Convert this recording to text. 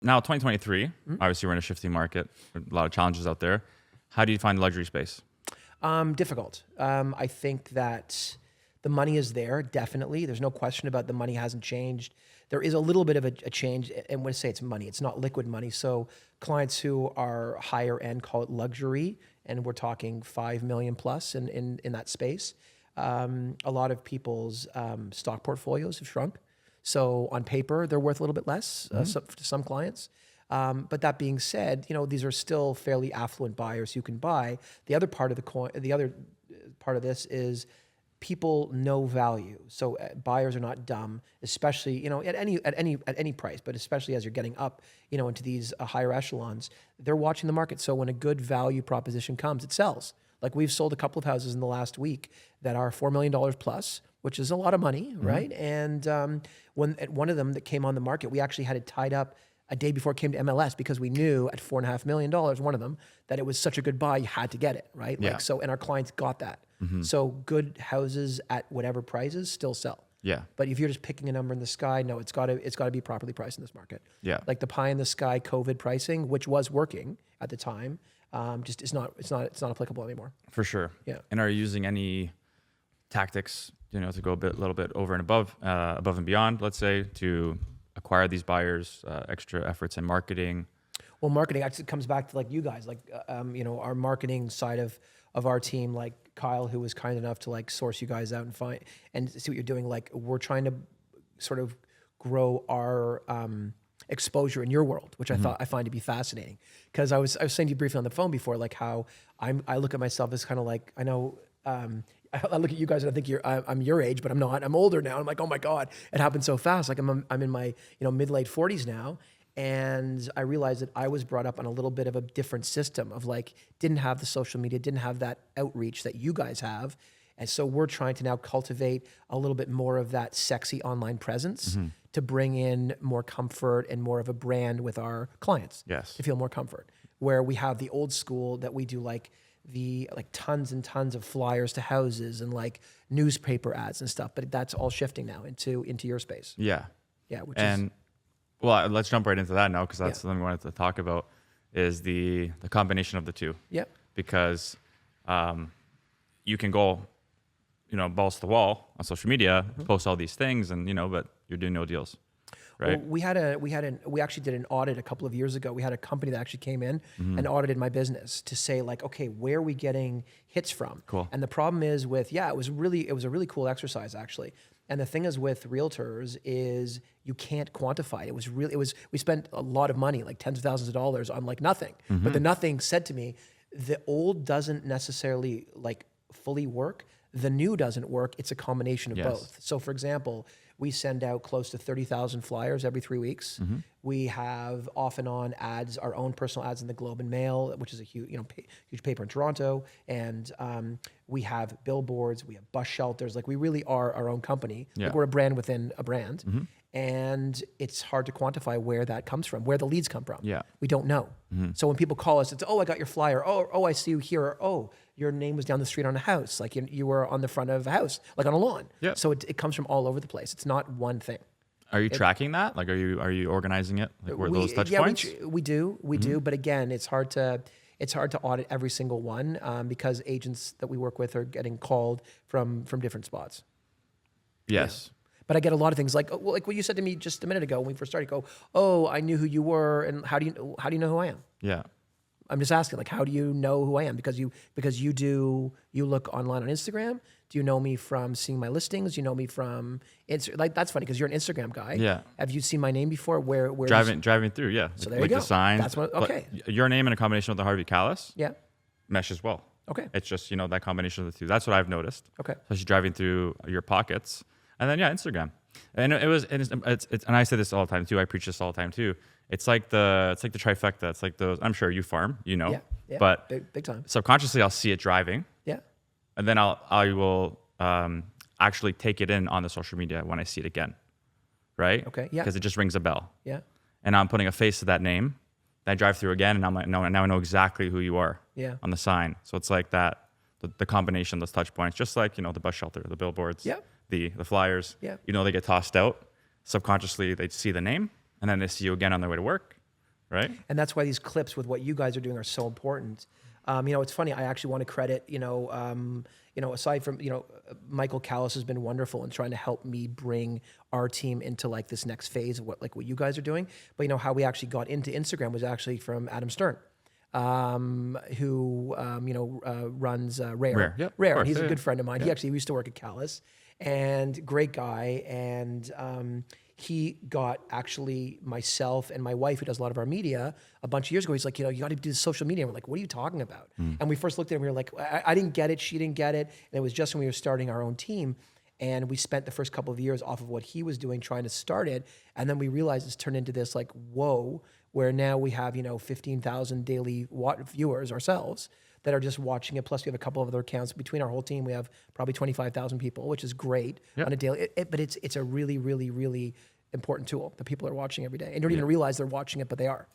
Now 2023, obviously we're in a shifting market, a lot of challenges out there. How do you find the luxury space? Difficult. I think that the money is there, definitely. There's no question about the money hasn't changed. There is a little bit of a change, and when I say it's money, it's not liquid money. So clients who are higher end call it luxury, and we're talking 5 million plus in that space. A lot of people's stock portfolios have shrunk. So on paper, they're worth a little bit less to some clients. But that being said, these are still fairly affluent buyers who can buy. The other part of the other part of this is people know value. So buyers are not dumb, especially at any price, but especially as you're getting up into these higher echelons, they're watching the market. So when a good value proposition comes, it sells. Like we've sold a couple of houses in the last week that are $4 million plus, which is a lot of money, right? And when at one of them that came on the market, we actually had it tied up a day before it came to MLS because we knew at $4.5 million, one of them, that it was such a good buy, you had to get it, right? Yeah. And our clients got that. So good houses at whatever prices still sell. Yeah. But if you're just picking a number in the sky, no, it's got to be properly priced in this market. Yeah. Like the pie in the sky COVID pricing, which was working at the time, just it's not applicable anymore. For sure. Yeah. And are you using any tactics, to go a little bit over and above and beyond, let's say, to acquire these buyers, extra efforts in marketing? Well, marketing actually comes back to like you guys, like our marketing side of our team, like Kyle, who was kind enough to like source you guys out and find and see what you're doing. Like we're trying to sort of grow our exposure in your world, which I find to be fascinating. Because I was saying to you briefly on the phone before, like how I look at myself as kind of like, I know I look at you guys and I think I'm your age, but I'm not. I'm older now. I'm like, oh my God, it happened so fast. Like I'm in my mid-late 40s now. And I realized that I was brought up on a little bit of a different system of like, didn't have the social media, didn't have that outreach that you guys have. And so we're trying to now cultivate a little bit more of that sexy online presence to bring in more comfort and more of a brand with our clients. Yes. To feel more comfort. Where we have the old school that we do like tons and tons of flyers to houses and like newspaper ads and stuff. But that's all shifting now into your space. Yeah. Yeah. Well, let's jump right into that now because that's something we wanted to talk about is the combination of the two. Yeah. Because you can go, balls to the wall on social media, post all these things and, but you're doing no deals, right? Well, we actually did an audit a couple of years ago. We had a company that actually came in and audited my business to say like, okay, where are we getting hits from? Cool. And the problem is with, it was a really cool exercise actually. And the thing is with realtors is you can't quantify it. We spent a lot of money, like tens of thousands of dollars on like nothing. But the nothing said to me, the old doesn't necessarily like fully work. The new doesn't work. It's a combination of both. So for example, we send out close to 30,000 flyers every 3 weeks. We have off and on ads, our own personal ads in the Globe and Mail, which is a huge, huge paper in Toronto. And we have billboards, we have bus shelters. Like we really are our own company. Yeah. Like we're a brand within a brand. And it's hard to quantify where that comes from, where the leads come from. Yeah. We don't know. So when people call us, it's, oh, I got your flyer. Oh, I see you here. Or, oh, your name was down the street on a house. Like you were on the front of a house, like on a lawn. Yeah. So it comes from all over the place. It's not one thing. Are you tracking that? Like, are you organizing it? Like, where those touch points? We do. But again, it's hard to audit every single one because agents that we work with are getting called from different spots. Yes. Yeah. But I get a lot of things like what you said to me just a minute ago when we first started. Go, oh, I knew who you were, and how do you know who I am? Yeah. I'm just asking, like, how do you know who I am? Because you look online on Instagram. Do you know me from seeing my listings? Do you know me from like that's funny because you're an Instagram guy. Yeah. Have you seen my name before? Where driving through? Yeah. So there you go. The signs. That's what. Okay. Your name in a combination with the Harvey Callis. Yeah. Mesh as well. Okay. It's just that combination of the two. That's what I've noticed. Okay. Especially driving through your pockets, and then Instagram. And and I say this all the time too. I preach this all the time too. It's like the trifecta. It's like those. I'm sure you farm, Yeah. but big time. Subconsciously, I'll see it driving. Yeah. And then I will actually take it in on the social media when I see it again, right? Okay. Yeah. Because it just rings a bell. Yeah. And I'm putting a face to that name. Then I drive through again, and I'm like, no, now I know exactly who you are. Yeah. On the sign. So it's like that, the combination, those touch points, just like the bus shelter, the billboards. Yeah. The flyers, Yeah. They get tossed out. Subconsciously, they see the name, and then they see you again on their way to work, right? And that's why these clips with what you guys are doing are so important. It's funny. I actually want to credit, aside from, Michael Callis has been wonderful in trying to help me bring our team into like this next phase of what you guys are doing. But how we actually got into Instagram was actually from Adam Stern, who runs Rare. Yep, of Rare. course. He's Yeah, a yeah. good friend of mine. He actually used to work at Callis, and great guy. And he got actually myself and my wife, who does a lot of our media, a bunch of years ago. He's like, you got to do social media. And we're like, what are you talking about? And we first looked at it and we were like, I didn't get it. She didn't get it. And it was just when we were starting our own team. And we spent the first couple of years off of what he was doing, trying to start it. And then we realized it's turned into this like, whoa, where now we have, 15,000 daily viewers ourselves that are just watching it. Plus we have a couple of other accounts. Between our whole team, we have probably 25,000 people, which is great on a daily, but it's a really, really, really important tool that people are watching every day and don't even realize they're watching it, but they are.